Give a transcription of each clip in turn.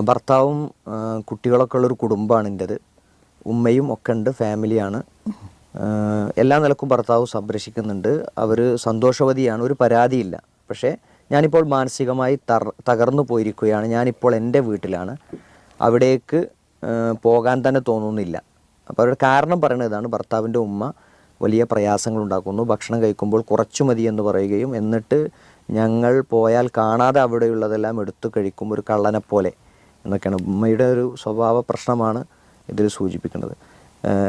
ഭർത്താവും കുട്ടികളൊക്കെ ഉള്ളൊരു കുടുംബമാണ് എൻ്റേത്. ഉമ്മയും ഒക്കെ ഉണ്ട്, ഫാമിലിയാണ്. എല്ലാ നിലക്കും ഭർത്താവ് സംരക്ഷിക്കുന്നുണ്ട്. അവർ സന്തോഷവതിയാണ്, ഒരു പരാതിയില്ല. പക്ഷേ ഞാനിപ്പോൾ മാനസികമായി തകർന്നു പോയിരിക്കുകയാണ്. ഞാനിപ്പോൾ എൻ്റെ വീട്ടിലാണ്, അവിടേക്ക് പോകാൻ തന്നെ തോന്നുന്നില്ല. അപ്പോൾ അവരുടെ കാരണം പറയുന്നത് ഇതാണ്: ഭർത്താവിൻ്റെ ഉമ്മ വലിയ പ്രയാസങ്ങളുണ്ടാക്കുന്നു. ഭക്ഷണം കഴിക്കുമ്പോൾ കുറച്ചു മതി എന്ന് പറയുകയും എന്നിട്ട് ഞങ്ങൾ പോയാൽ കാണാതെ അവിടെയുള്ളതെല്ലാം എടുത്തു കഴിക്കും, ഒരു കള്ളനെ പോലെ എന്നൊക്കെയാണ്. ഉമ്മയുടെ ഒരു സ്വഭാവ പ്രശ്നമാണ് ഇതിൽ സൂചിപ്പിക്കുന്നത്.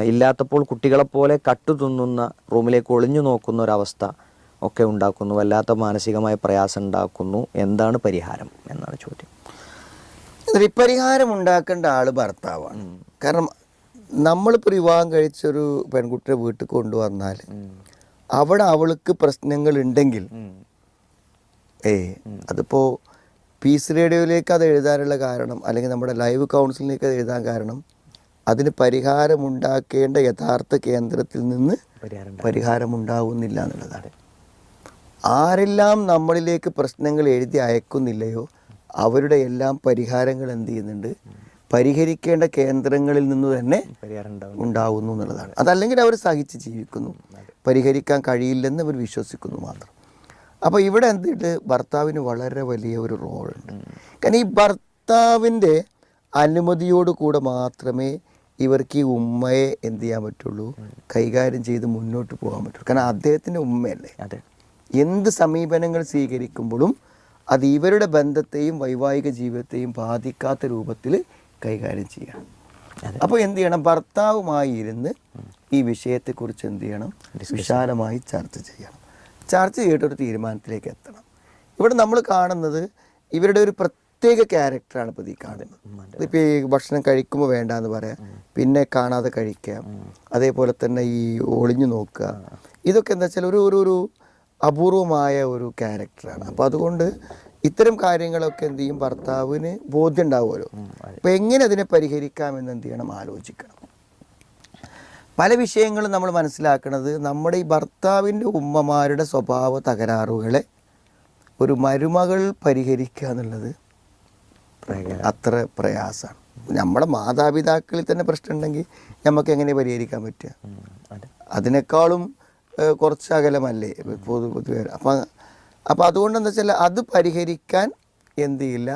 ഇല്ലാത്തപ്പോൾ കുട്ടികളെപ്പോലെ കട്ടു തിന്നുന്ന, റൂമിലേക്ക് ഒളിഞ്ഞു നോക്കുന്ന ഒരവസ്ഥ ഒക്കെ ഉണ്ടാക്കുന്നു, വല്ലാത്ത മാനസികമായ പ്രയാസം ഉണ്ടാക്കുന്നു. എന്താണ് പരിഹാരം എന്നാണ് ചോദ്യം. പരിഹാരം ഉണ്ടാക്കേണ്ട ആള് ഭർത്താവാണ്. കാരണം നമ്മളിപ്പോൾ വിവാഹം കഴിച്ചൊരു പെൺകുട്ടിയെ വീട്ടിൽ കൊണ്ടുവന്നാൽ അവിടെ അവൾക്ക് പ്രശ്നങ്ങൾ ഉണ്ടെങ്കിൽ അതിപ്പോൾ പീസ് റേഡിയോയിലേക്ക് അത് എഴുതാനുള്ള കാരണം, അല്ലെങ്കിൽ നമ്മുടെ ലൈവ് കൗൺസിലിലേക്ക് അത് എഴുതാൻ കാരണം, അതിന് പരിഹാരമുണ്ടാക്കേണ്ട യഥാർത്ഥ കേന്ദ്രത്തിൽ നിന്ന് പരിഹാരമുണ്ടാവുന്നില്ല എന്നുള്ളതാണ്. ആരെല്ലാം നമ്മളിലേക്ക് പ്രശ്നങ്ങൾ എഴുതി അയക്കുന്നില്ലയോ അവരുടെ എല്ലാം പരിഹാരങ്ങൾ എന്ത് ചെയ്യുന്നുണ്ട്, പരിഹരിക്കേണ്ട കേന്ദ്രങ്ങളിൽ നിന്ന് തന്നെ ഉണ്ടാവുന്നു എന്നുള്ളതാണ്. അതല്ലെങ്കിൽ അവർ സഹിച്ച് ജീവിക്കുന്നു, പരിഹരിക്കാൻ കഴിയില്ലെന്ന് അവർ വിശ്വസിക്കുന്നു മാത്രം. അപ്പോൾ ഇവിടെ എന്തിട്ട് ഭർത്താവിന് വളരെ വലിയ ഒരു റോളുണ്ട്. കാരണം ഈ ഭർത്താവിൻ്റെ അനുമതിയോട് കൂടെ മാത്രമേ ഇവർക്ക് ഈ ഉമ്മയെ എന്ത് ചെയ്യാൻ പറ്റുള്ളൂ, കൈകാര്യം ചെയ്ത് മുന്നോട്ട് പോകാൻ പറ്റുള്ളൂ. കാരണം അദ്ദേഹത്തിൻ്റെ ഉമ്മയല്ലേ. എന്ത് സമീപനങ്ങൾ സ്വീകരിക്കുമ്പോഴും അത് ഇവരുടെ ബന്ധത്തെയും വൈവാഹിക ജീവിതത്തെയും ബാധിക്കാത്ത രൂപത്തിൽ കൈകാര്യം ചെയ്യണം. അപ്പോൾ എന്ത് ചെയ്യണം, ഭർത്താവുമായി ഇരുന്ന് ഈ വിഷയത്തെക്കുറിച്ച് എന്ത് ചെയ്യണം, വിശാലമായി ചർച്ച ചെയ്യണം. ചർച്ച ചെയ്തിട്ടൊരു തീരുമാനത്തിലേക്ക് എത്തണം. ഇവിടെ നമ്മൾ കാണുന്നത് ഇവരുടെ ഒരു പ്രത്യേക ക്യാരക്ടറാണ് ഇപ്പോൾ ഈ കാണുന്നത്. ഇപ്പോൾ ഈ ഭക്ഷണം കഴിക്കുമ്പോൾ വേണ്ടാന്ന് പറയാം, പിന്നെ കാണാതെ കഴിക്കാം, അതേപോലെ തന്നെ ഈ ഒളിഞ്ഞു നോക്കുക, ഇതൊക്കെ എന്താ വെച്ചാൽ ഒരു അപൂർവമായ ഒരു ക്യാരക്ടറാണ്. അപ്പോൾ അതുകൊണ്ട് ഇത്തരം കാര്യങ്ങളൊക്കെ എന്ത് ചെയ്യും, ഭർത്താവിന് ബോധ്യം ഉണ്ടാവുമല്ലോ. അപ്പോൾ എങ്ങനെ അതിനെ പരിഹരിക്കാമെന്ന് എന്ത് ചെയ്യണം, ആലോചിക്കണം. പല വിഷയങ്ങളും നമ്മൾ മനസ്സിലാക്കുന്നത്, നമ്മുടെ ഈ ഭർത്താവിൻ്റെ ഉമ്മമാരുടെ സ്വഭാവ തകരാറുകളെ ഒരു മരുമകൾ പരിഹരിക്കുക എന്നുള്ളത് അത്ര പ്രയാസമാണ്. നമ്മുടെ മാതാപിതാക്കളിൽ തന്നെ പ്രശ്നമുണ്ടെങ്കിൽ നമുക്ക് എങ്ങനെ പരിഹരിക്കാൻ പറ്റുക? അതിനേക്കാളും കുറച്ച് അകലമല്ലേ പൊതുവെ. അപ്പോൾ അതുകൊണ്ട് എന്താ വെച്ചാൽ അത് പരിഹരിക്കാൻ എന്ത് ചെയ്യില്ല,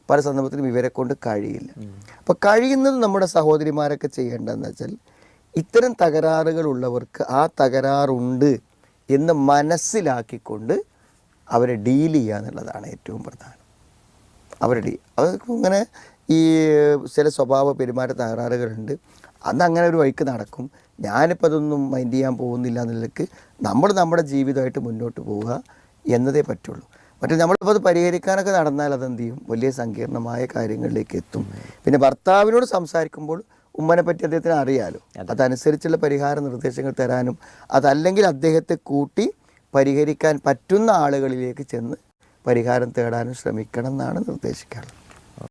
പല സന്ദർഭത്തിലും ഇവരെ കൊണ്ട് കഴിയില്ല. അപ്പോൾ കഴിയുന്നത് നമ്മുടെ സഹോദരിമാരൊക്കെ ചെയ്യേണ്ടതെന്ന് വെച്ചാൽ, ഇത്തരം തകരാറുകളുള്ളവർക്ക് ആ തകരാറുണ്ട് എന്ന് മനസ്സിലാക്കിക്കൊണ്ട് അവരെ ഡീൽ ചെയ്യുക എന്നുള്ളതാണ് ഏറ്റവും പ്രധാനം. അവർക്ക് ഇങ്ങനെ ഈ ചില സ്വഭാവ പെരുമാറ്റ തകരാറുകളുണ്ട്, അതങ്ങനെ ഒരു വഴിക്ക് നടക്കും, ഞാനിപ്പോൾ അതൊന്നും മൈൻഡ് ചെയ്യാൻ പോകുന്നില്ല എന്നുള്ളതൊക്കെ നമ്മൾ നമ്മുടെ ജീവിതമായിട്ട് മുന്നോട്ട് പോവുക എന്നതേ പറ്റുള്ളൂ. മറ്റേ നമ്മളിപ്പോൾ അത് പരിഹരിക്കാനൊക്കെ നടന്നാൽ അതെന്ത് ചെയ്യും, വലിയ സങ്കീർണമായ കാര്യങ്ങളിലേക്ക് എത്തും. പിന്നെ ഭർത്താവിനോട് സംസാരിക്കുമ്പോൾ ഉമ്മനെ പറ്റി അദ്ദേഹത്തിന് അറിയാലോ, അതനുസരിച്ചുള്ള പരിഹാര നിർദ്ദേശങ്ങൾ തരാനും അതല്ലെങ്കിൽ അദ്ദേഹത്തെ കൂട്ടി പരിഹരിക്കാൻ പറ്റുന്ന ആളുകളിലേക്ക് ചെന്ന് പരിഹാരം തേടാനും ശ്രമിക്കണം എന്നാണ് നിർദ്ദേശിക്കാറുള്ളത്.